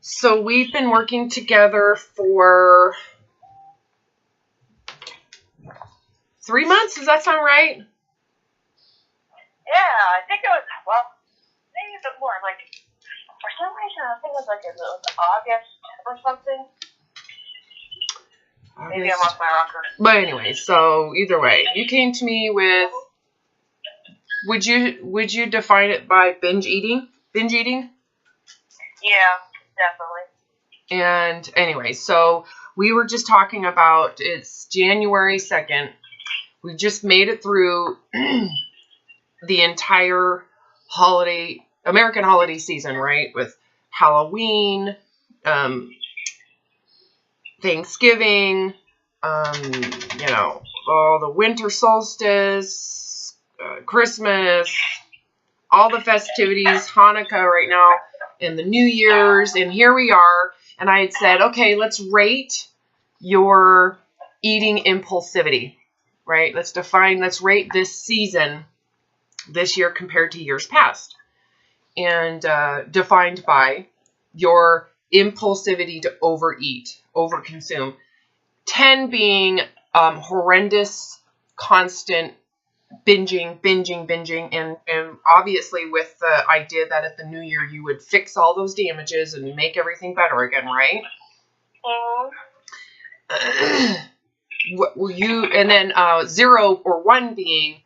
So we've been working together for 3 months. Does that sound right? Yeah, I think it was, well, maybe a bit more. Like, for some reason, I think it was like it was August or something. Maybe I'm off my rocker. But anyway, so either way, you came to me with, would you define it by binge eating? Binge eating? Yeah, definitely. And anyway, so we were just talking about, it's January 2nd. We just made it through the entire American holiday season, right? With Halloween, Thanksgiving, all the winter solstice, Christmas, all the festivities, Hanukkah right now, and the New Year's, and here we are. And I had said, okay, let's rate your eating impulsivity, right? Let's rate this season, this year compared to years past, and defined by your impulsivity to overeat, overconsume. 10 being horrendous, constant binging, and obviously with the idea that at the new year you would fix all those damages and make everything better again, right? What were you? And then 0 or 1 being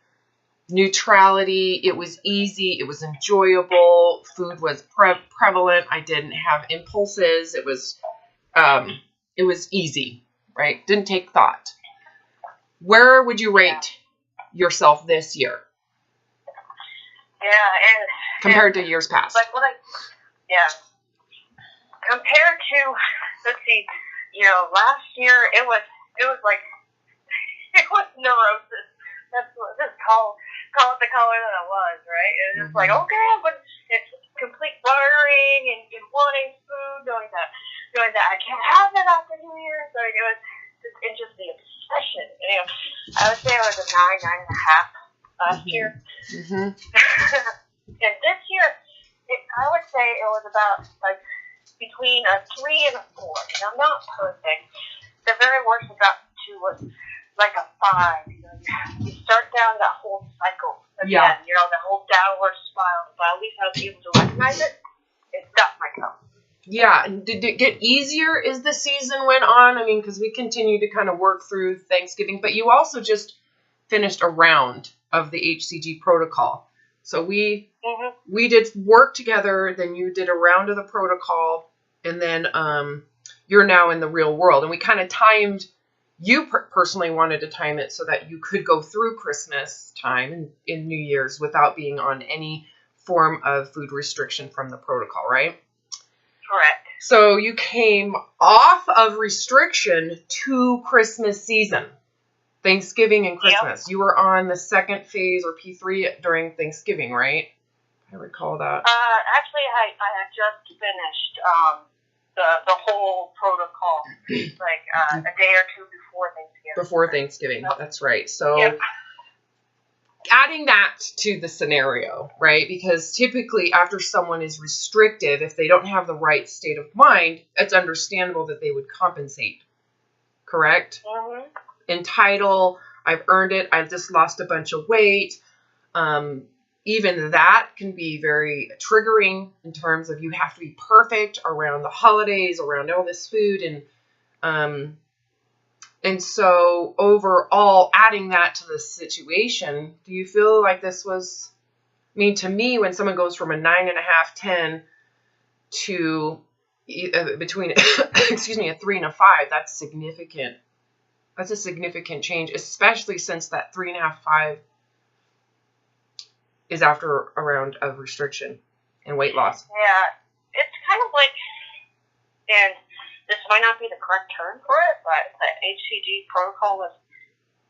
neutrality. It was easy. It was enjoyable. Food was prevalent. I didn't have impulses. It was easy, right? Didn't take thought. Where would you rate yourself this year? Yeah, compared to years past. Like compared to, let's see, last year it was like it was neurosis. That's what, just call it the color that it was, right? It was just like, okay, but it's complete bartering and wanting food, knowing that I can't have it after New Year's. Like it was just the obsession. I would say I was a 9.5 last year. And this year, I would say it was about like between a 3 and a 4. And I'm not perfect. The very worst I got to was like a 5. You start down that whole cycle again. The whole downward spiral. But at least I was able to recognize it. It stopped my cup. Yeah. Did it get easier as the season went on? I mean, because we continue to kind of work through Thanksgiving, but you also just finished a round of the HCG protocol. So we did work together, then you did a round of the protocol, and then you're now in the real world. And we kind of timed, you personally wanted to time it so that you could go through Christmas time and in New Year's without being on any form of food restriction from the protocol, right? Correct. So you came off of restriction to Christmas season. Thanksgiving and Christmas. Yep. You were on the second phase or P3 during Thanksgiving, right? I recall that. Actually, I had just finished the whole protocol, like a day or two before Thanksgiving. Before Thanksgiving, that's right. So adding that to the scenario, right? Because typically after someone is restrictive, if they don't have the right state of mind, it's understandable that they would compensate. Correct? Mm-hmm. Entitle, I've earned it, I've just lost a bunch of weight. Even that can be very triggering in terms of you have to be perfect around the holidays, around all this food. And so overall, adding that to the situation, do you feel like this was, I mean, to me, when someone goes from a 9.5, 10 to between, excuse me, a 3 and a 5, that's significant. That's a significant change, especially since that 3.5, 5 is after a round of restriction and weight loss. Yeah, it's kind of like, and this might not be the correct term for it, but the HCG protocol was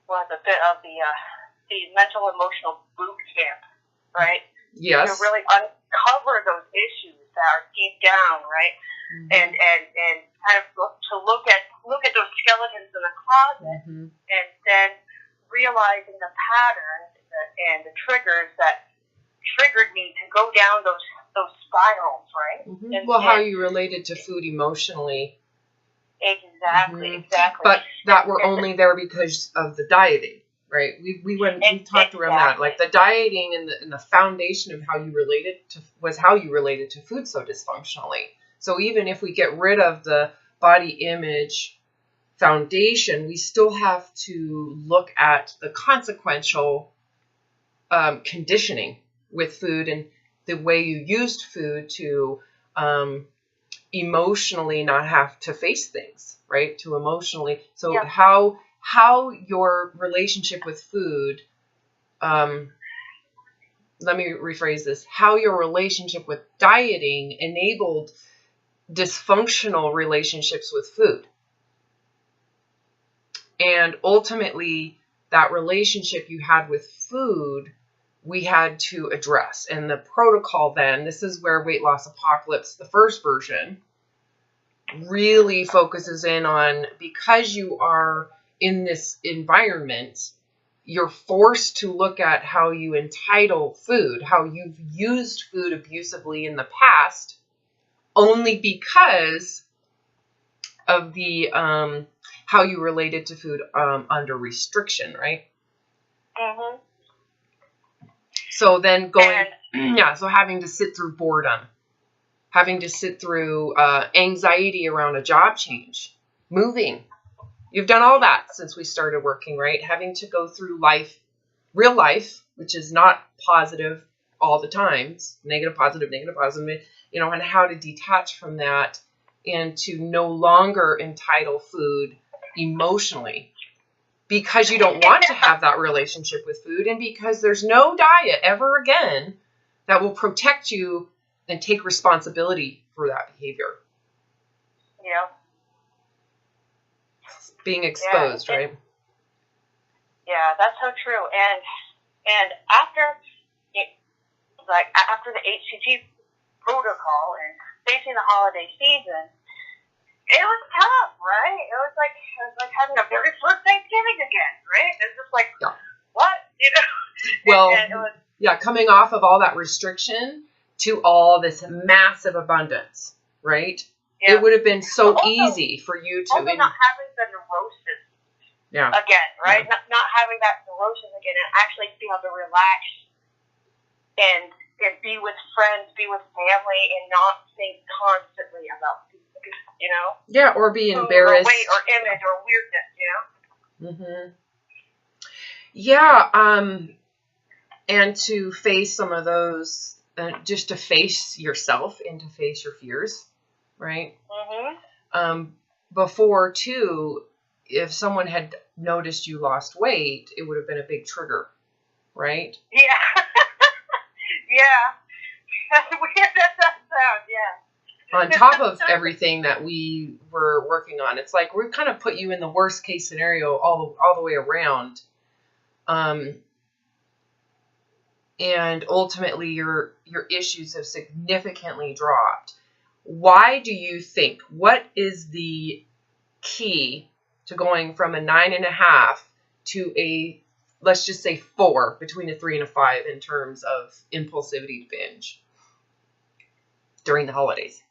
a bit of the mental emotional boot camp, right? Yes. To really uncover those issues that are deep down, right? Mm-hmm. And kind of look at those skeletons in the closet, and then realizing the patterns and the triggers that triggered me to go down those those spirals, right? Mm-hmm. Well, how you related to food emotionally. Exactly. But that we're only there because of the dieting, right? We talked around that, like the dieting and the foundation of how you related to food so dysfunctionally. So even if we get rid of the body image foundation, we still have to look at the consequential conditioning with food and the way you used food to emotionally not have to face things, right? To emotionally. So how your relationship with food, let me rephrase this, how your relationship with dieting enabled dysfunctional relationships with food. And ultimately, that relationship you had with food, we had to address. And the protocol then, this is where Weight Loss Apocalypse, the first version, really focuses in on, because you are in this environment, you're forced to look at how you entitle food, how you've used food abusively in the past, only because of the how you related to food under restriction, right? Mm-hmm. So then so having to sit through boredom, having to sit through anxiety around a job change, moving. You've done all that since we started working, right? Having to go through life, real life, which is not positive all the time. It's negative, positive, and how to detach from that and to no longer entitle food emotionally, because you don't want to have that relationship with food, and because there's no diet ever again that will protect you and take responsibility for that behavior. Yeah. Being exposed, right? Yeah, that's so true. And after the HCG protocol and facing the holiday season, it was tough, right? It was like having a very first Thanksgiving again, right? It's just like, what? Well, and it was, coming off of all that restriction to all this massive abundance, right? Yeah. It would have been so easy for you to... Also not having the neurosis again, right? Yeah. Not having that neurosis again, and actually being able to relax and be with friends, be with family, and not think constantly about food, Yeah, or be embarrassed. Or weight or image or weirdness, Mm-hmm. Yeah, and to face some of those, just to face yourself and to face your fears, right? Mm-hmm. Before, too, if someone had noticed you lost weight, it would have been a big trigger, right? Yeah. Yeah. Weird as that sounds, yeah. On top of everything that we were working on, it's like we kind of put you in the worst case scenario all the way around. And ultimately your issues have significantly dropped. Why do you think, what is the key to going from a 9.5 to a, let's just say 4, between a 3 and a 5 in terms of impulsivity to binge during the holidays?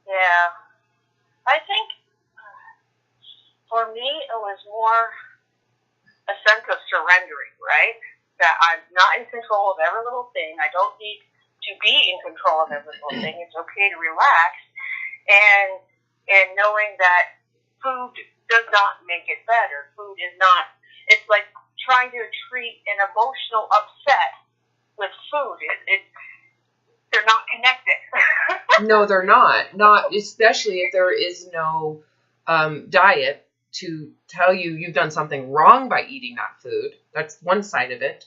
Yeah. I think for me it was more a sense of surrendering, right? That I'm not in control of every little thing. I don't need to be in control of every little thing. It's okay to relax. And knowing that food does not make it better. Food is not, it's like trying to treat an emotional upset with food. They're not connected. No, they're not. Not, especially if there is no diet to tell you you've done something wrong by eating that food. That's one side of it.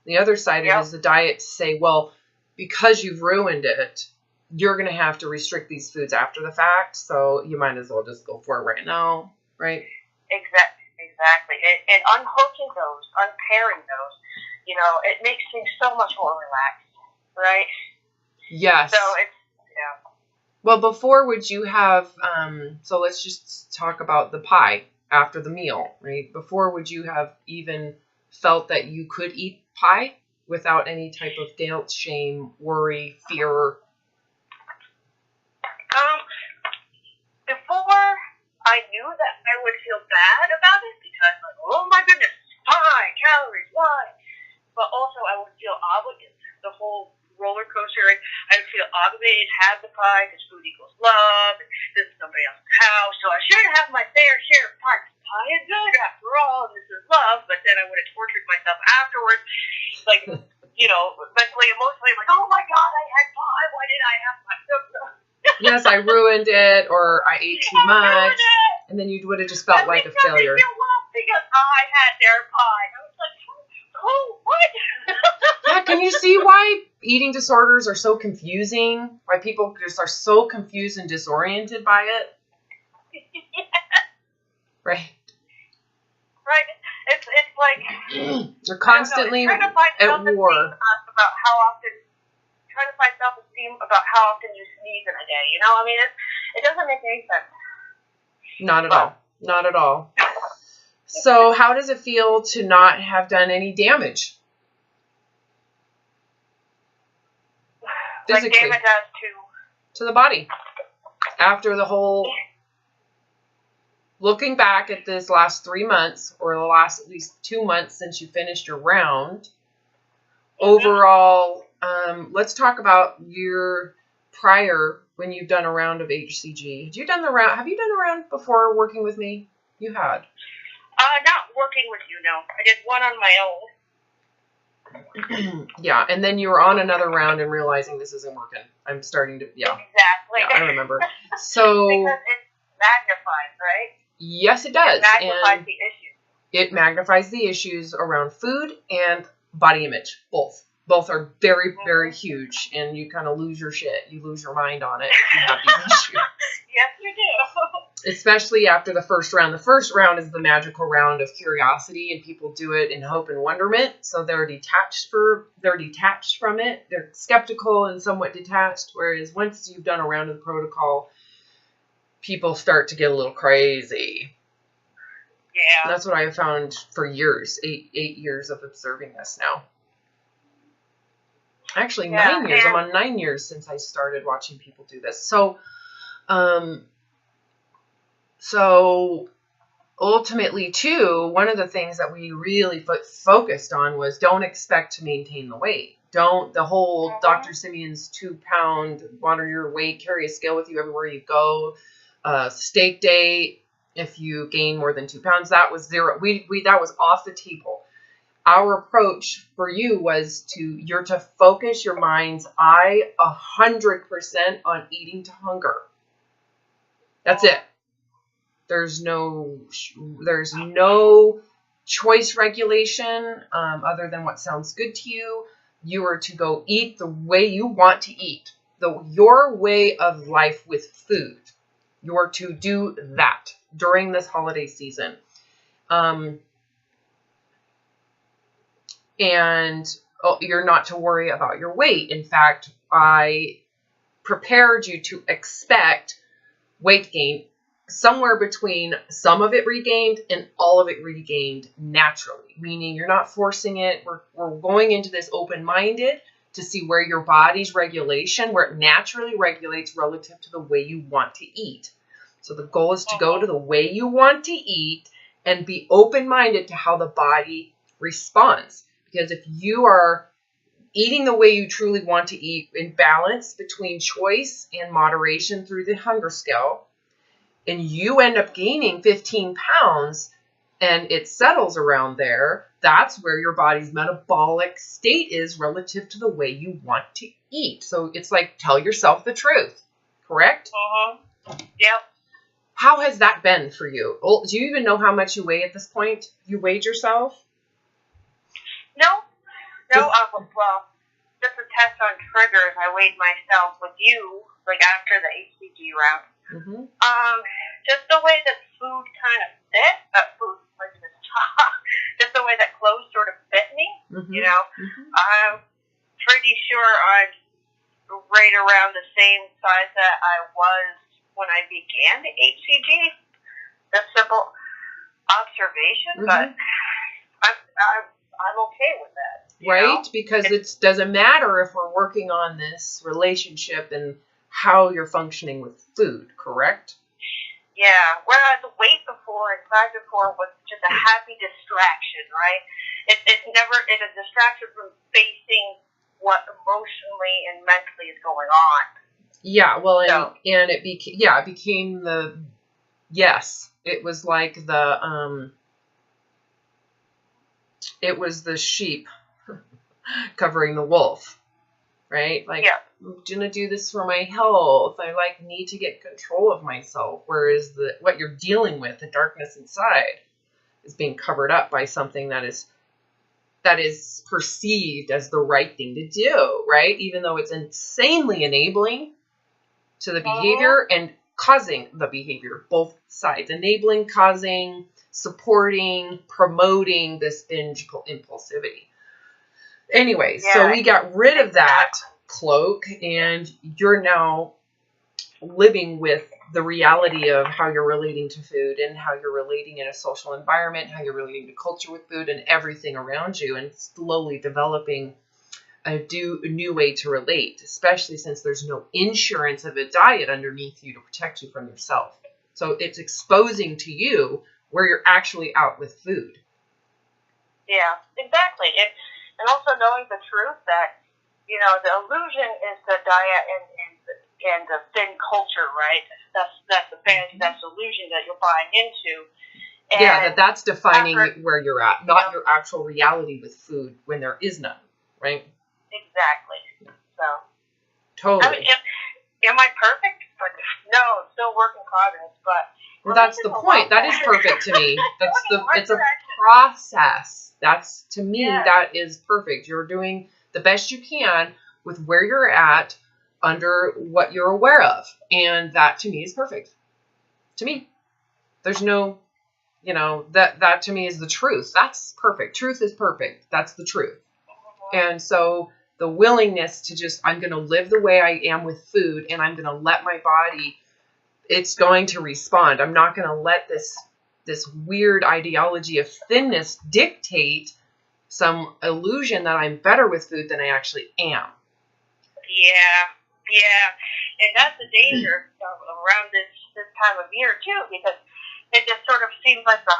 The other side of it is the diet to say, well, because you've ruined it, you're going to have to restrict these foods after the fact, so you might as well just go for it right now, right? Exactly. And unhooking those, unpairing those, it makes things so much more relaxed, right? Yes. So it's, yeah. Well, before, would you have, so let's just talk about the pie after the meal, right? Before, would you have even felt that you could eat pie? without any type of guilt, shame, worry, fear? Before I knew that I would feel bad about it because, like, oh my goodness, pie, calories, why? But also I would feel obligated. The whole roller coaster, I would feel obligated to have the pie because food equals love, and this is somebody else's house, so I should have my fair share of pie. Pie is good after all, and this is love. But then I would have tortured myself afterwards, like, mentally, emotionally, like, oh my God, I had pie. Why did I have pie? Yes, I ruined it, or I ate too much, and then you would have just felt like a failure. Because I had their pie. I was like, oh, what? Yeah, can you see why eating disorders are so confusing? Why people just are so confused and disoriented by it? Right. Right. It's like they're constantly at war. Trying to find self-esteem about how often you sneeze in a day. You know, I mean, it doesn't make any sense. Not at all. Not at all. So how does it feel to not have done any damage? Physically. Like damage as to the body. After the whole, looking back at this last 3 months, or the last at least 2 months since you finished your round, overall, let's talk about your prior, when you've done a round of HCG. Have you done a round before working with me? You had. Not working with you, no. I did one on my own. Yeah, and then you were on another round and realizing this isn't working. I'm starting to, yeah. Exactly. Yeah, I remember. So. Because it magnifies, right? Yes, it does. It magnifies the issues. It magnifies the issues around food and body image, both. Both are very, very huge, and you kind of lose your shit. You lose your mind on it if you have these issues. Yes, you do. Especially after the first round. The first round is the magical round of curiosity, and people do it in hope and wonderment. So they're detached from it. They're skeptical and somewhat detached. Whereas once you've done a round of the protocol, people start to get a little crazy. Yeah. That's what I have found for years, eight years of observing this now. Actually, 9 years. I'm on 9 years since I started watching people do this. So ultimately, too, one of the things that we really focused on was don't expect to maintain the weight. The whole Dr. Simeon's 2-pound, water your weight, carry a scale with you everywhere you go, steak day, if you gain more than 2 pounds, that was zero. That was off the table. Our approach for you was you're to focus your mind's eye 100% on eating to hunger. That's it. There's no choice regulation other than what sounds good to you. You are to go eat the way you want to eat. Your way of life with food. You're to do that during this holiday season. And you're not to worry about your weight. In fact, I prepared you to expect weight gain somewhere between some of it regained and all of it regained naturally, meaning you're not forcing it. We're going into this open-minded to see where your body's regulation, where it naturally regulates relative to the way you want to eat. So the goal is to go to the way you want to eat and be open-minded to how the body responds. Because if you are eating the way you truly want to eat in balance between choice and moderation through the hunger scale, and you end up gaining 15 pounds and it settles around there, that's where your body's metabolic state is relative to the way you want to eat. So it's like, tell yourself the truth, correct? Yep. How has that been for you? Do you even know how much you weigh at this point? You weighed yourself? No, well, just a test on triggers. I weighed myself with you, like after the HCG round. Just the way that food kind of fit, just the way that clothes sort of fit me, you know. I'm pretty sure I'm right around the same size that I was when I began the HCG. That's simple observation, but I'm okay with that. right? Because it doesn't matter if we're working on this relationship and how you're functioning with food, correct? Yeah, whereas weight before and size before was just a happy distraction, right? It's never a distraction from facing what emotionally and mentally is going on. Yeah, well, and it became it was like it was the sheep covering the wolf, right? Like, I'm gonna do this for my health. I need to get control of myself. Whereas what you're dealing with, the darkness inside, is being covered up by something that is perceived as the right thing to do, right? Even though it's insanely enabling to the behavior and causing the behavior, both sides, enabling, causing, supporting, promoting this binge impulsivity. Anyway, so we got rid of that cloak, and you're now living with the reality of how you're relating to food and how you're relating in a social environment, how you're relating to culture with food and everything around you, and slowly developing a new way to relate, especially since there's no insurance of a diet underneath you to protect you from yourself. So it's exposing to you where you're actually out with food. Yeah, exactly. And also knowing the truth that, the illusion is the diet and the thin culture, right? That's the fantasy, that's the illusion that you're buying into. And that's defining where you're at, not your actual reality with food when there is none, right? Exactly. So. Totally. Am I perfect? No, still work in progress, but. Well, that's the point. That is perfect to me. It's a process. That's, to me, that is perfect. You're doing the best you can with where you're at under what you're aware of. And that, to me, is perfect. To me. There's no, that to me is the truth. That's perfect. Truth is perfect. That's the truth. And so the willingness to I'm going to live the way I am with food, and I'm going to let my body, it's going to respond. I'm not going to let this weird ideology of thinness dictate some illusion that I'm better with food than I actually am. Yeah. And that's the danger around this time of year, too, because it just sort of seems like the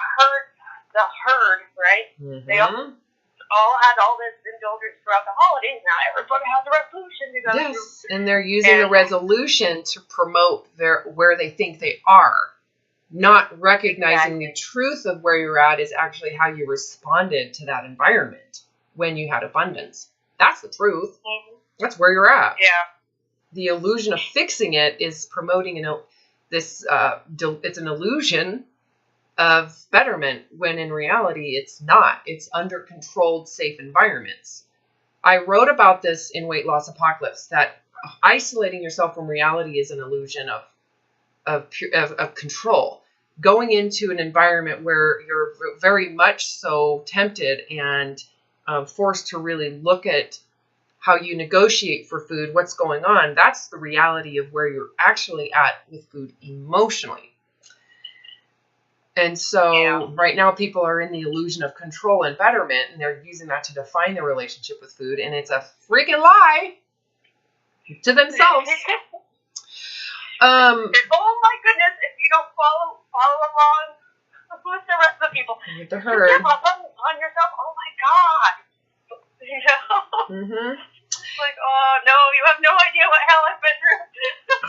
herd, right? Mm-hmm. They all had all this indulgence throughout the holidays. Now everybody has a resolution to go through. Yes, and they're using the resolution to promote where they think they are. Not recognizing the truth of where you're at is actually how you responded to that environment when you had abundance. That's the truth. Mm-hmm. That's where you're at. Yeah. The illusion of fixing it is promoting it's an illusion of betterment when in reality it's not. It's under controlled, safe environments. I wrote about this in Weight Loss Apocalypse, that isolating yourself from reality is an illusion of control. Going into an environment where you're very much so tempted and forced to really look at how you negotiate for food, what's going on, that's the reality of where you're actually at with food emotionally. And so right now people are in the illusion of control and betterment, and they're using that to define their relationship with food, and it's a freaking lie to themselves. Oh my goodness, if you don't follow along with the rest of the people, with the herd, you give up on yourself, oh my God. Mm-hmm. Like, oh no, you have no idea what hell I've been through.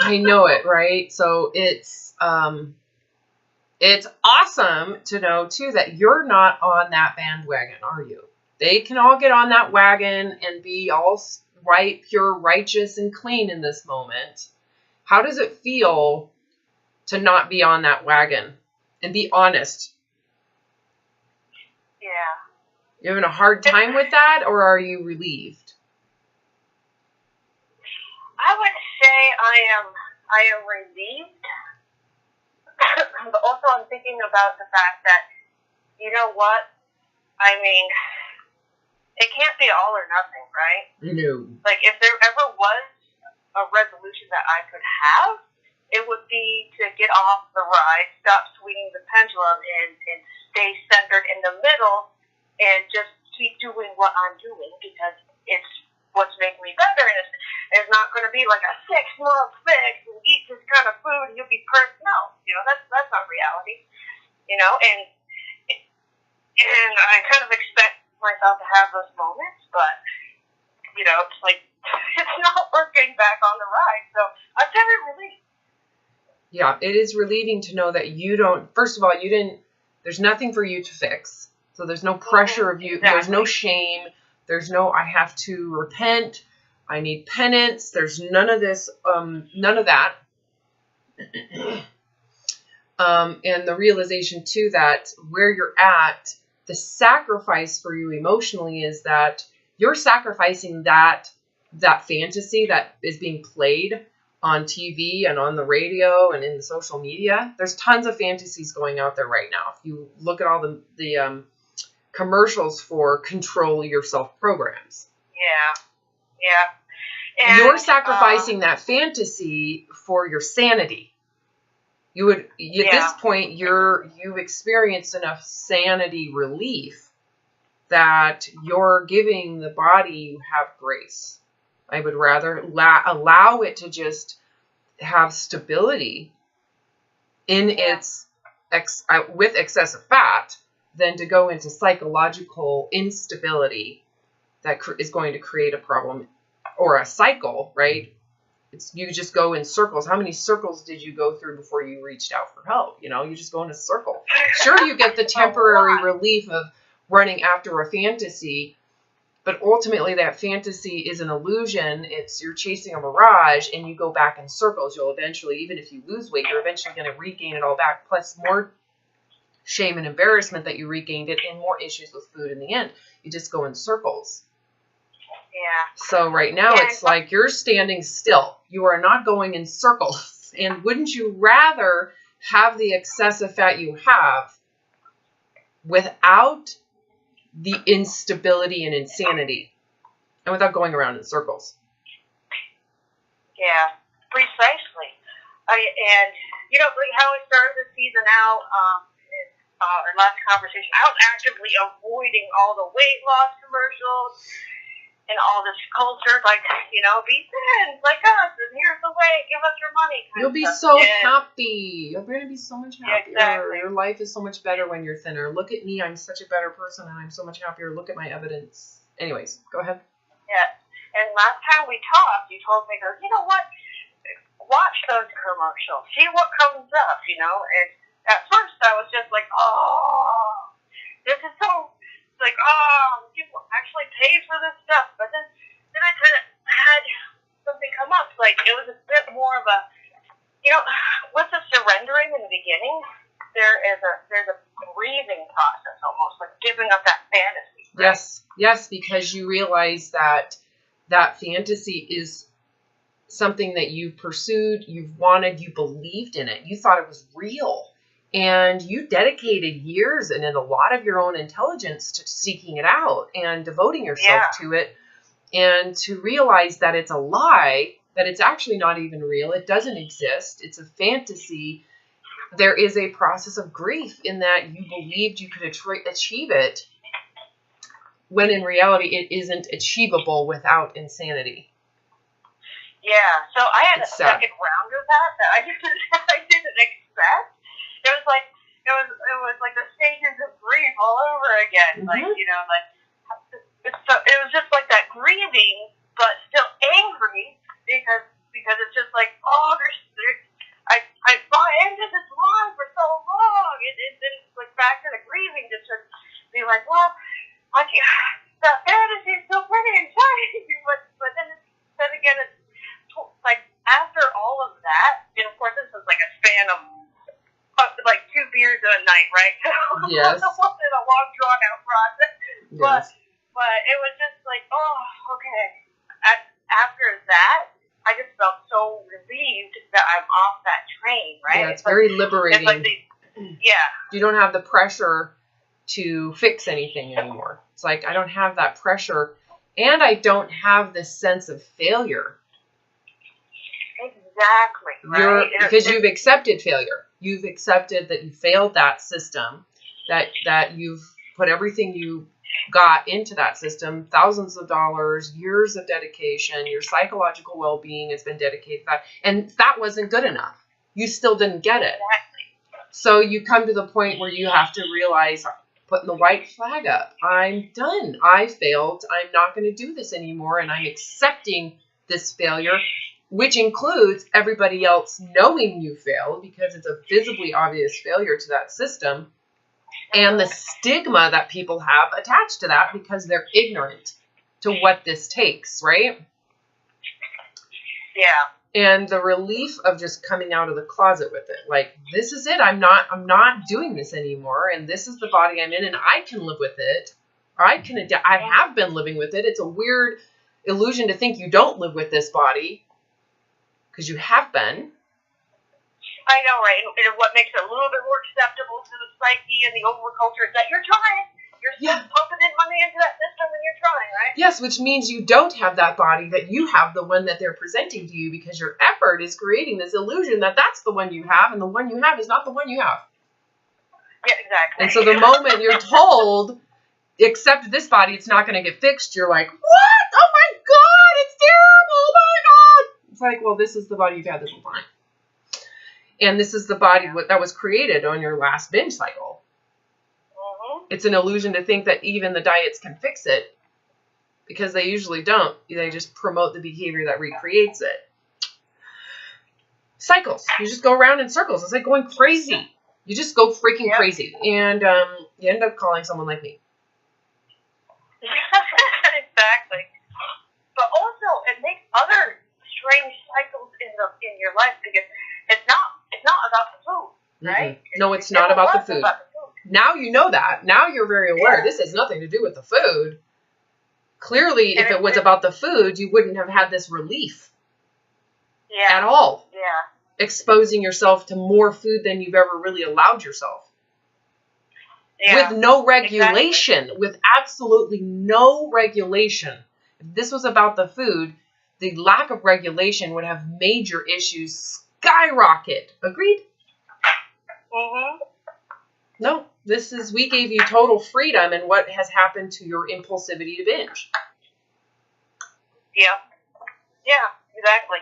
I know it, right? So it's awesome to know too that you're not on that bandwagon, are you? They can all get on that wagon and be all right, pure, righteous, and clean in this moment. How does it feel to not be on that wagon and be honest? Yeah. You having a hard time with that, or are you relieved? I would say I am relieved, but also I'm thinking about the fact that, you know what? I mean, it can't be all or nothing, right? No. Like, if there ever was a resolution that I could have, it would be to get off the ride, stop swinging the pendulum, and stay centered in the middle, and just keep doing what I'm doing because it's what's making me better, and it's not going to be like a 6-month fix and eat this kind of food and you'll be perfect. No, that's not reality, and I kind of expect myself to have those moments, but it's like it's not working back on the ride, so I'm very relieved. Yeah, it is relieving to know that you don't, first of all, there's nothing for you to fix. So there's no pressure of you. Exactly. There's no shame. There's no, I have to repent. I need penance. There's none of this, none of that. And the realization too, that where you're at, the sacrifice for you emotionally is that you're sacrificing that fantasy that is being played on TV and on the radio and in the social media. There's tons of fantasies going out there right now. If you look at all the commercials for control yourself programs. Yeah. And you're sacrificing that fantasy for your sanity. You would, at this point, you've experienced enough sanity relief that you're giving the body you have grace. I would rather allow it to just have stability in its with excessive fat than to go into psychological instability that is going to create a problem or a cycle, right? You just go in circles. How many circles did you go through before you reached out for help? You just go in a circle. Sure, you get the temporary relief of running after a fantasy, but ultimately that fantasy is an illusion. You're chasing a mirage, and you go back in circles. You'll eventually, even if you lose weight, you're eventually going to regain it all back, plus more shame and embarrassment that you regained it, and more issues with food in the end. You just go in circles. Yeah. So right now it's like you're standing still. You are not going in circles. And wouldn't you rather have the excessive fat you have without the instability and insanity and without going around in circles? Yeah, precisely. And like how I started the season out, in our last conversation, I was actively avoiding all the weight loss commercials and all this culture, like, be thin, like us, and here's the way, give us your money. You'll be so happy. You're going to be so much happier. Exactly. Your life is so much better when you're thinner. Look at me. I'm such a better person, and I'm so much happier. Look at my evidence. Anyways, go ahead. Yeah. And last time we talked, you told me, you know what? Watch those commercials. See what comes up, And at first I was just like, oh, this is so... like, oh, people actually pay for this stuff. But then I kind of had something come up. Like, it was a bit more of a, with the surrendering in the beginning, there's a grieving process almost, like giving up that fantasy. Right? Yes, because you realize that fantasy is something that you've pursued, you've wanted, you believed in it, you thought it was real. And you dedicated years and a lot of your own intelligence to seeking it out and devoting yourself to it. And to realize that it's a lie, that it's actually not even real, it doesn't exist, it's a fantasy. There is a process of grief in that you believed you could achieve it, when in reality it isn't achievable without insanity. Yeah, so I had a second round of that I didn't expect. It was like the stages of grief all over again. Mm-hmm. It was just like that grieving, but still angry because it's just like, oh, I bought into this lie for so long, and then like back to the grieving, just to be like, well, the fantasy is so pretty and shiny, but then again, it's like after all of that, and of course this was like a span of like 2 beers a night, right? Yes. It wasn't a long, drawn-out process. Yes. But it was just like, oh, okay. After that, I just felt so relieved that I'm off that train, right? Yeah, it's very liberating. It's like You don't have the pressure to fix anything anymore. It's like, I don't have that pressure, and I don't have this sense of failure. Exactly. Right? Because you've accepted failure. You've accepted that you failed that system, that you've put everything you got into that system, thousands of dollars, years of dedication, your psychological well-being has been dedicated to that, and that wasn't good enough. You still didn't get it. So you come to the point where you have to realize, putting the white flag up. I'm done. I failed. I'm not going to do this anymore, and I'm accepting this failure, which includes everybody else knowing you failed because it's a visibly obvious failure to that system, and the stigma that people have attached to that because they're ignorant to what this takes, right? Yeah. And the relief of just coming out of the closet with it. Like, this is it. I'm not doing this anymore. And this is the body I'm in, and I can live with it. Or I have been living with it. It's a weird illusion to think you don't live with this body, because you have been. I know, right? And what makes it a little bit more acceptable to the psyche and the overall culture is that you're trying. You're still pumping in money into that system and you're trying, right? Yes, which means you don't have that body, that you have the one that they're presenting to you, because your effort is creating this illusion that that's the one you have, and the one you have is not the one you have. Yeah, exactly. And so the moment you're told, accept this body, it's not going to get fixed, you're like, what? Oh my God, it's terrible. Oh my God. It's like, well, this is the body you've had this whole time. And this is the body that was created on your last binge cycle. It's an illusion to think that even the diets can fix it, because they usually don't. They just promote the behavior that recreates it. Cycles. You just go around in circles. It's like going crazy. You just go freaking crazy. And you end up calling someone like me. Exactly. But also, it makes other strange cycles in your life, because it's not about the food, right? Mm-hmm. No, it's not about the food. Now you know that. Now you're very aware. This has nothing to do with the food. Clearly, if it was about the food, you wouldn't have had this relief at all. Yeah. Exposing yourself to more food than you've ever really allowed yourself. Yeah. With no regulation. With absolutely no regulation. If this was about the food, the lack of regulation would have major issues skyrocket. Agreed? Mm-hmm. No, we gave you total freedom in what has happened to your impulsivity to binge. Yeah. Yeah, exactly.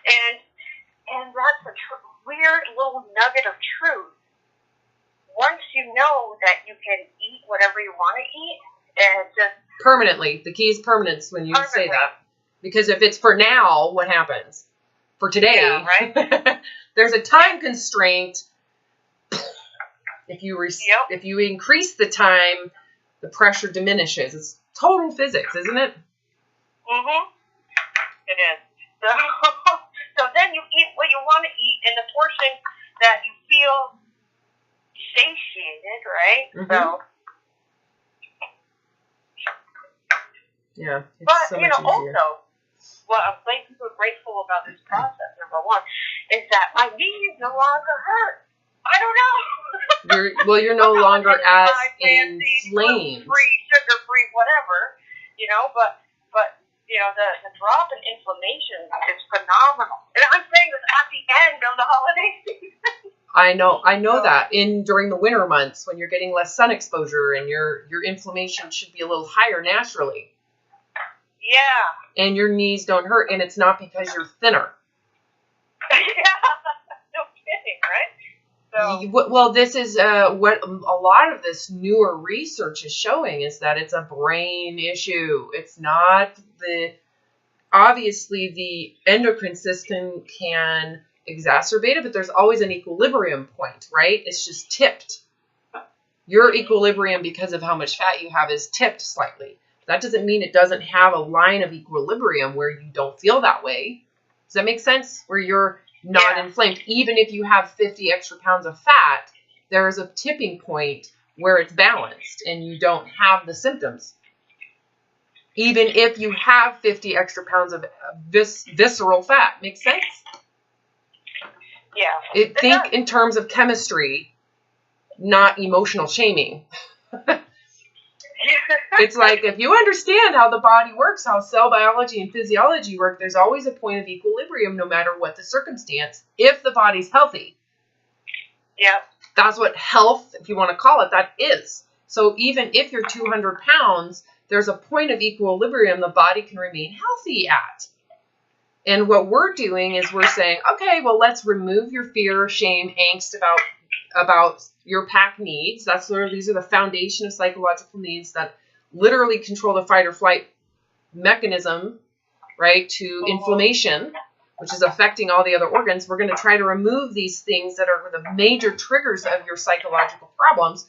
And that's a weird little nugget of truth. Once you know that you can eat whatever you want to eat, and just... Permanently. The key is permanence when you say that. Because if it's for now, what happens? For today, right? There's a time constraint. If you increase the time, the pressure diminishes. It's total physics, isn't it? Mm-hmm. It is. So then you eat what you want to eat in the portion that you feel satiated, right? Mm-hmm. So. Yeah. It's but, so much easier. Also, what I'm super grateful about this process, number one, is that my knees no longer hurt. I don't know. You're no longer as inflamed. Gluten-free, sugar-free, whatever, but the drop in inflammation is phenomenal. And I'm saying this at the end of the holiday season. I know that during the winter months when you're getting less sun exposure and your inflammation should be a little higher naturally. Yeah. And your knees don't hurt, and it's not because you're thinner. Yeah. No kidding, right? So. Well, this is what a lot of this newer research is showing, is that it's a brain issue. It's not obviously the endocrine system can exacerbate it, but there's always an equilibrium point, right? It's just tipped. Your equilibrium, because of how much fat you have, is tipped slightly. That doesn't mean it doesn't have a line of equilibrium where you don't feel that way. Does that make sense? Where you're not inflamed. Even if you have 50 extra pounds of fat, there is a tipping point where it's balanced and you don't have the symptoms. Even if you have 50 extra pounds of visceral fat. Makes sense? Yeah. Think in terms of chemistry, not emotional shaming. It's like, if you understand how the body works, how cell biology and physiology work, there's always a point of equilibrium no matter what the circumstance, if the body's healthy. Yeah. That's what health, if you want to call it, that is. So even if you're 200 pounds, there's a point of equilibrium the body can remain healthy at. And what we're doing is we're saying, okay, well, let's remove your fear, shame, angst about your pack needs. These are the foundation of psychological needs that literally control the fight or flight mechanism, right, to inflammation, which is affecting all the other organs. We're going to try to remove these things that are the major triggers of your psychological problems.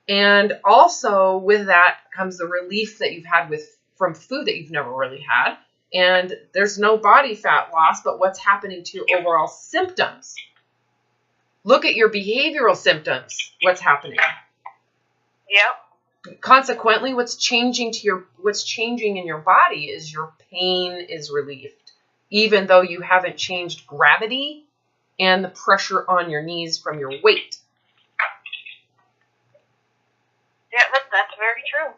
And also with that comes the relief that you've had from food that you've never really had. And there's no body fat loss, but what's happening to your overall symptoms? Look at your behavioral symptoms. What's happening? Yep. Consequently, what's changing in your body is your pain is relieved, even though you haven't changed gravity and the pressure on your knees from your weight. Yeah, that's very true.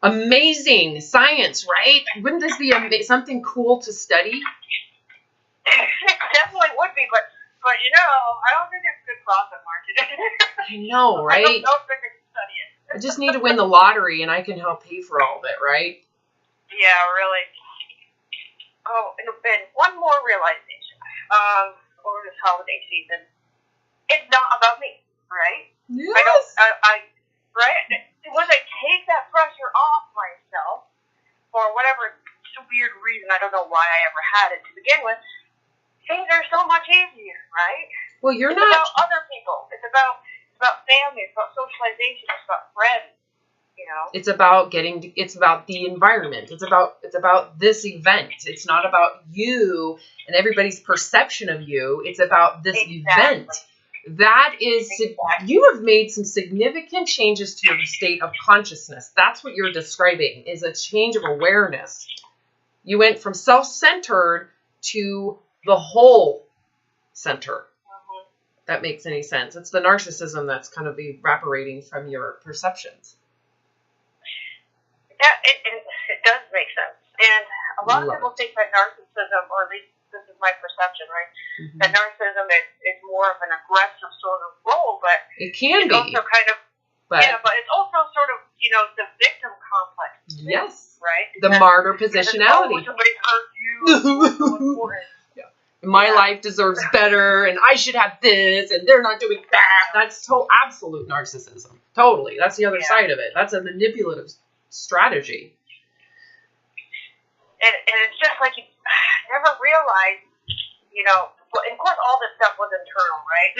Amazing science, right? Wouldn't this be something cool to study? It definitely would be, but I don't think it's a good profit market. I know, right? I don't think I can study it. I just need to win the lottery, and I can help pay for all of it, right? Yeah, really. Oh, and one more realization over this holiday season. It's not about me, right? Yes. Right? Once I take that pressure off myself, for whatever weird reason, I don't know why I ever had it to begin with, things are so much easier, right? Well, it's about other people. It's about family. It's about socialization. It's about friends. It's about the environment. It's about this event. It's not about you and everybody's perception of you. It's about this event. That is, you have made some significant changes to your state of consciousness. That's what you're describing, is a change of awareness. You went from self-centered to the whole center. That makes any sense. It's the narcissism that's kind of evaporating from your perceptions. Yeah, it does make sense. And a lot of people think that narcissism, or at least this is my perception, right? Mm-hmm. That narcissism is more of an aggressive sort of role, but it can be. Also kind of, but it's also sort of, the victim complex. Yes. Right? The martyr positionality. Somebody hurt you. My life deserves better, and I should have this, and they're not doing that. That's absolute narcissism. Totally. That's the other side of it. That's a manipulative strategy. And it's just like you never realized, well, of course all this stuff was internal, right?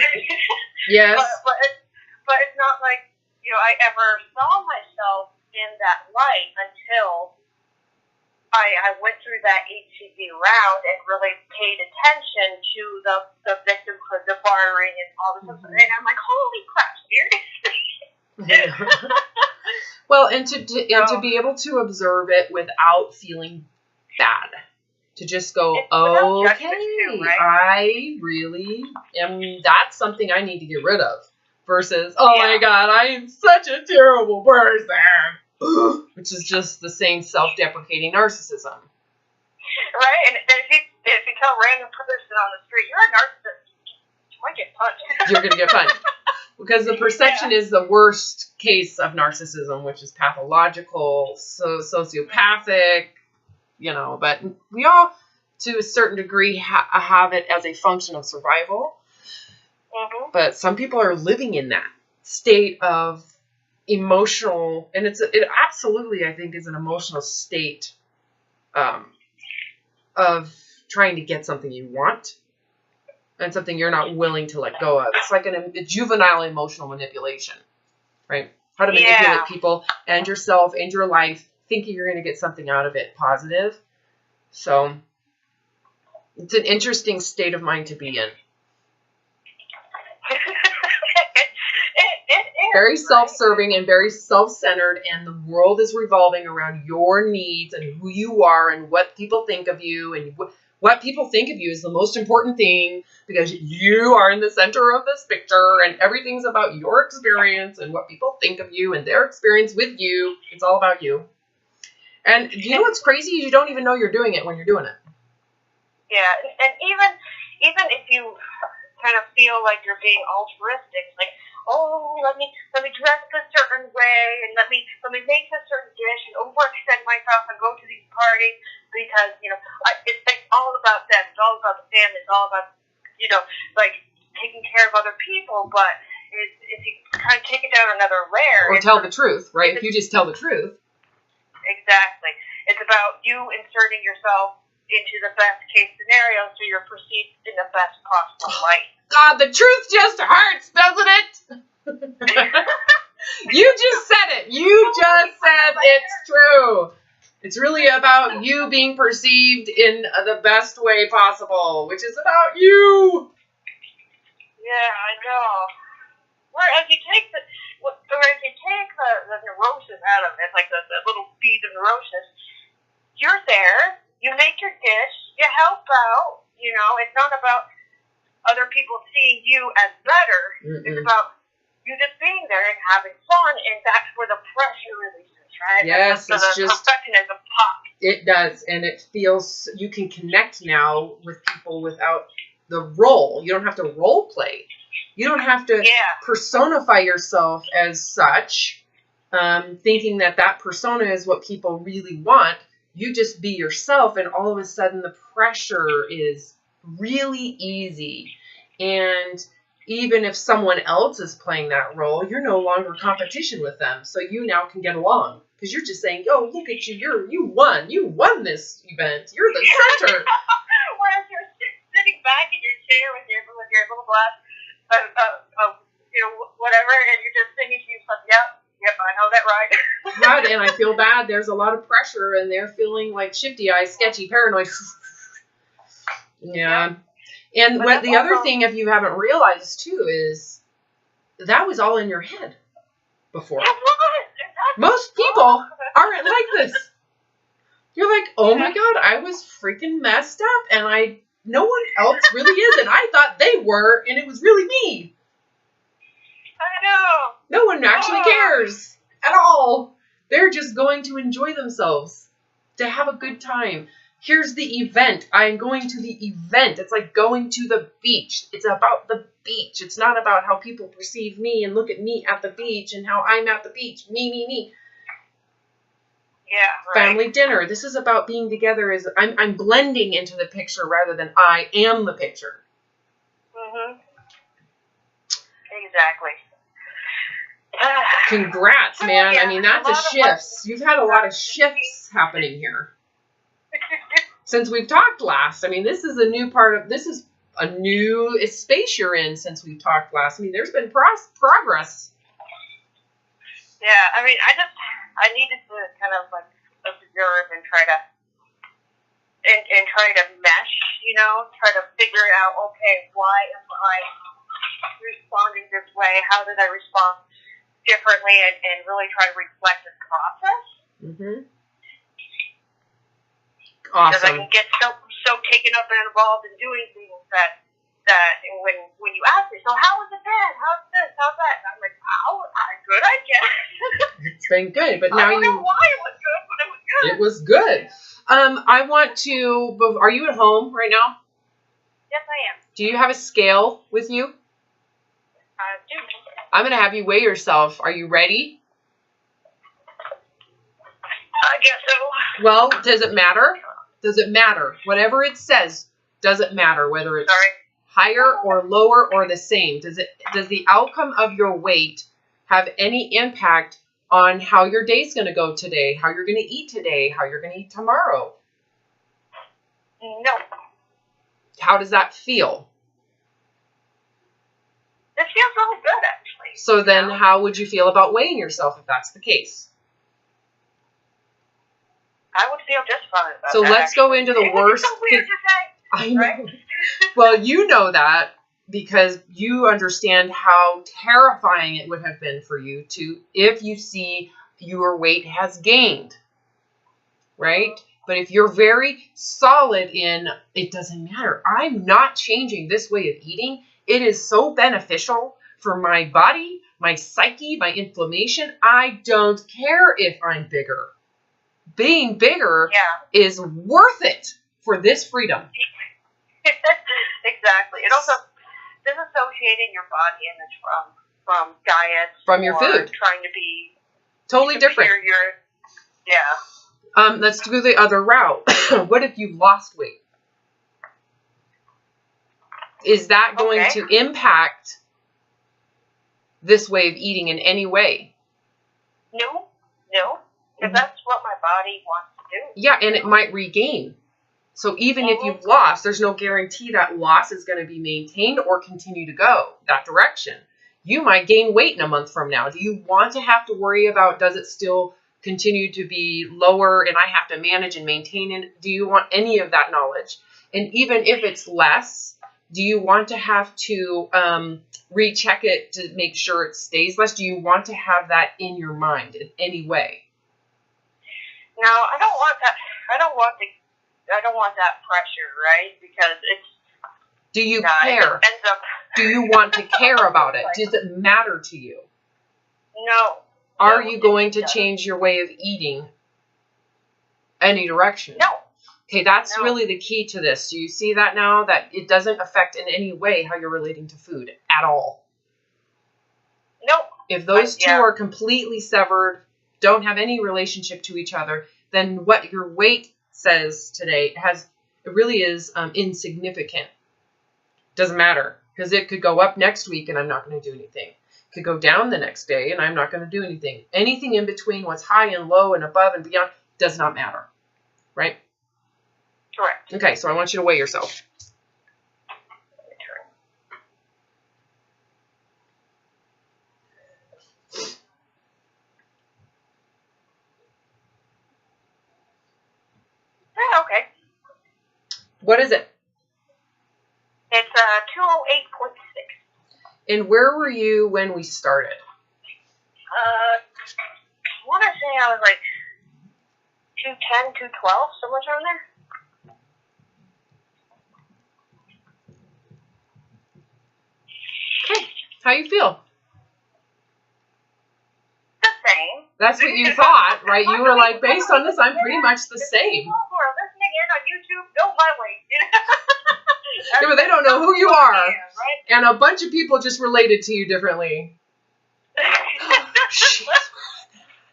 Yes. But it's not like, I ever saw myself in that light until I went through that HCD round and really paid attention to the victimhood, the bartering, and all this stuff. And I'm like, holy crap, seriously? Well, and to be able to observe it without feeling bad. To just go, okay, too, right? I really am, that's something I need to get rid of. Versus, my God, I am such a terrible person. Which is just the same self-deprecating narcissism. Right? And if you tell a random person on the street, you're a narcissist, you might get punched. You're going to get punched. Because the perception is the worst case of narcissism, which is pathological, sociopathic, but we all, to a certain degree, have it as a function of survival. Mm-hmm. But some people are living in that state of emotional, and it absolutely, I think, is an emotional state of trying to get something you want and something you're not willing to let go of. It's like a juvenile emotional manipulation, right? How to manipulate people and yourself and your life, thinking you're going to get something out of it positive. So it's an interesting state of mind to be in. Very self-serving and very self-centered, and the world is revolving around your needs and who you are and what people think of you, and what people think of you is the most important thing because you are in the center of this picture and everything's about your experience and what people think of you and their experience with you. It's all about you. And you know what's crazy? You don't even know you're doing it when you're doing it. Yeah, and even if you kind of feel like you're being altruistic, like oh, let me dress a certain way, and let me make a certain dish and overextend myself and go to these parties because it's all about them. It's all about the family. It's all about like taking care of other people. But if you kind of take it down another layer, or tell the truth, right? If you just tell the truth. Exactly. It's about you inserting yourself into the best case scenario so you're perceived in the best possible light. God, the truth just hurts, doesn't it? You just said it. You just said it's true. It's really about you being perceived in the best way possible, which is about you. Yeah, I know. Whereas you take the neurosis out of it, like the little bead of neurosis, you're there, you make your dish, you help out, it's not about other people seeing you as better. Mm-mm. It's about you just being there and having fun, and that's where the pressure releases, right? Yes, it's just perfectionism pops. It does, and it feels you can connect now with people without the role. You don't have to role play. You don't have to personify yourself as such, thinking that persona is what people really want. You just be yourself, and all of a sudden the pressure is really easy. And even if someone else is playing that role, you're no longer competition with them. So you now can get along because you're just saying, "Oh, look at you! You won! You won this event! You're the center." Whereas you're sitting back in your chair with your little glass of whatever, and you're just thinking to yourself, "Yep, I know that right." God, and I feel bad. There's a lot of pressure, and they're feeling like shifty eyes, sketchy, paranoid. Yeah. And what the other thing, if you haven't realized too, is that was all in your head before. It was. Most people aren't like this. You're like, oh my God, I was freaking messed up, and no one else really is, and I thought they were, and it was really me. I know. No one actually cares at all. They're just going to enjoy themselves, to have a good time. Here's the event. I'm going to the event. It's like going to the beach. It's about the beach. It's not about how people perceive me and look at me at the beach and how I'm at the beach. Me. Yeah, right. Family dinner. This is about being together. I'm blending into the picture rather than I am the picture. Mhm. Exactly. Congrats, man. I mean, that's a shift. You've had a lot of shifts happening here. Since we've talked last. I mean, this is a new space you're in since we've talked last. I mean, there's been progress. Yeah, I mean, I needed to kind of like observe and try to mesh, try to figure out, okay, why am I responding this way? How did I respond differently? And really try to reflect this process. Mm-hmm. Awesome. Because I can get so taken up and involved in doing things that when you ask me, so how was it been? How's this? How's that? And I'm like, good, I guess. It's been good, but now I don't know why it was good, but it was good. It was good. I want to. Are you at home right now? Yes, I am. Do you have a scale with you? I do. I'm going to have you weigh yourself. Are you ready? I guess so. Well, does it matter? Does it matter? Whatever it says, does it matter whether it's higher or lower or the same? Does the outcome of your weight have any impact on how your day's going to go today, how you're going to eat today, how you're going to eat tomorrow? No. How does that feel? It feels really good, actually. So then how would you feel about weighing yourself if that's the case? I would feel just fine about so that. So let's actually. go into the worst. It's so weird to say. I know. Right? Well, you know that because you understand how terrifying it would have been for you if you see your weight has gained, right? But if you're very solid in, it doesn't matter. I'm not changing this way of eating. It is so beneficial for my body, my psyche, my inflammation. I don't care if I'm bigger. Being bigger is worth it for this freedom. Exactly. It also disassociating your body image from from diets. From your food. Trying to be totally different. Yeah. Let's do the other route. What if you've lost weight? Is that going to impact this way of eating in any way? No. Because that's what my body wants to do. Yeah, and it might regain. So even if you've lost, there's no guarantee that loss is going to be maintained or continue to go that direction. You might gain weight in a month from now. Do you want to have to worry about, does it still continue to be lower and I have to manage and maintain it? Do you want any of that knowledge? And even if it's less, do you want to have to recheck it to make sure it stays less? Do you want to have that in your mind in any way? No, I don't want that. I don't want that pressure, right? Because it's. Do you care? Do you want to care about it? Does it matter to you? No. Are you going to change your way of eating any direction? No. Okay, that's really the key to this. Do you see that now? That it doesn't affect in any way how you're relating to food at all. Nope. If those two are completely severed, don't have any relationship to each other, then what your weight says today it really is insignificant. Doesn't matter, because it could go up next week and I'm not going to do anything. It could go down the next day and I'm not going to do anything. Anything in between what's high and low and above and beyond does not matter. Right? Correct. Okay, so I want you to weigh yourself. Okay. What is it? It's 208.6. And where were you when we started? I want to say I was like 210, 212, somewhere around there. Okay. How you feel? The same. That's what you thought, right? You were like, based on this, I'm pretty much the same. People who are listening in on YouTube know my weight. Yeah, but they don't know who you are. Right? And a bunch of people just related to you differently.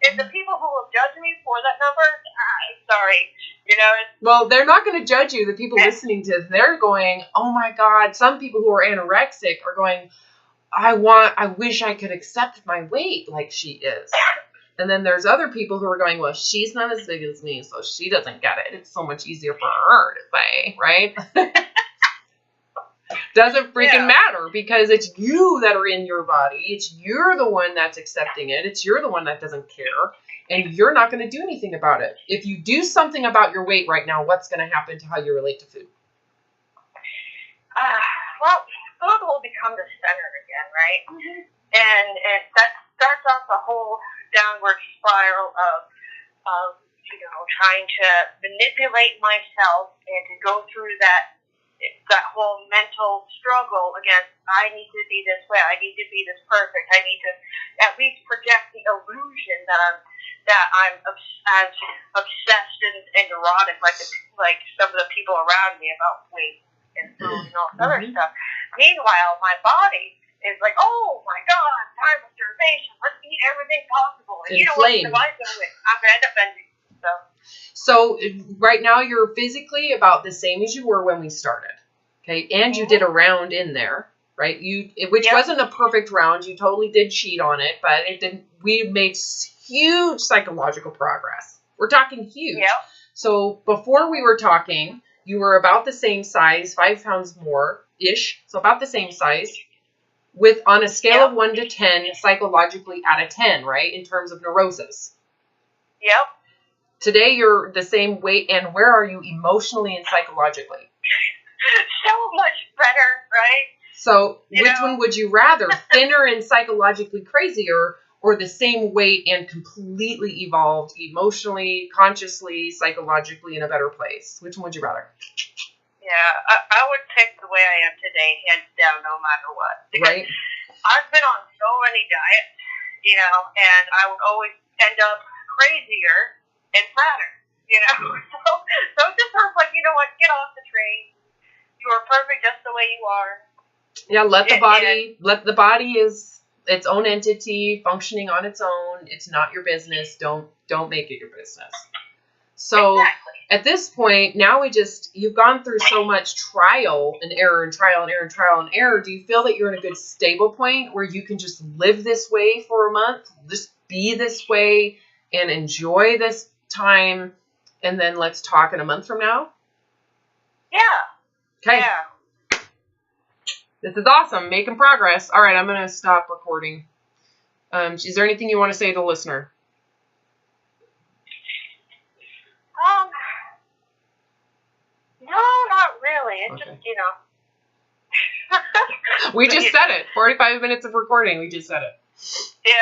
And the people who will judge me for that number, sorry. You know, well, they're not going to judge you. The people listening to this, they're going, oh my God. Some people who are anorexic are going, I wish I could accept my weight like she is. And then there's other people who are going, well, she's not as big as me, so she doesn't get it. It's so much easier for her to say, right? Doesn't freaking matter, because it's you that are in your body. You're the one that's accepting it. You're the one that doesn't care. And you're not going to do anything about it. If you do something about your weight right now, what's going to happen to how you relate to food? Well, food will become the center again, right? Mm-hmm. And that starts off a whole downward spiral of trying to manipulate myself and to go through that whole mental struggle against, I need to be this way, I need to be this perfect, I need to at least project the illusion that I'm as obsessed and neurotic like some of the people around me about weight and food and all this other stuff. Meanwhile, my body is like, oh my God, time of starvation, let's eat everything possible. And you know what? If I do it, I'm going to end up bending. So right now you're physically about the same as you were when we started. Okay. And you did a round in there, right? Which wasn't a perfect round. You totally did cheat on it, but it didn't. We made huge psychological progress. We're talking huge. Yep. So before we were talking, you were about the same size, 5 pounds more-ish. So about the same size. With on a scale of 1 to 10, psychologically at a 10, right? In terms of neurosis. Yep. Today you're the same weight, and where are you emotionally and psychologically? So much better, right? So which one would you rather? Thinner and psychologically crazier, or the same weight and completely evolved emotionally, consciously, psychologically in a better place? Which one would you rather? Yeah, I would pick the way I am today, hands down, no matter what. Because I've been on so many diets, and I would always end up crazier and fatter, So it's just sort of like, you know what, get off the train. You are perfect just the way you are. Yeah, let the body its own entity functioning on its own. It's not your business. Don't make it your business. So Exactly. at this point, now you've gone through so much trial and error and trial and error and trial and error. Do you feel that you're in a good stable point where you can just live this way for a month, just be this way and enjoy this time, and then let's talk in a month from now? Yeah. Okay. Yeah. This is awesome. Making progress. All right, I'm going to stop recording. Is there anything you want to say to the listener? No, not really. It's Okay. just, you know. We just said it. 45 minutes of recording. We just said it. Yeah.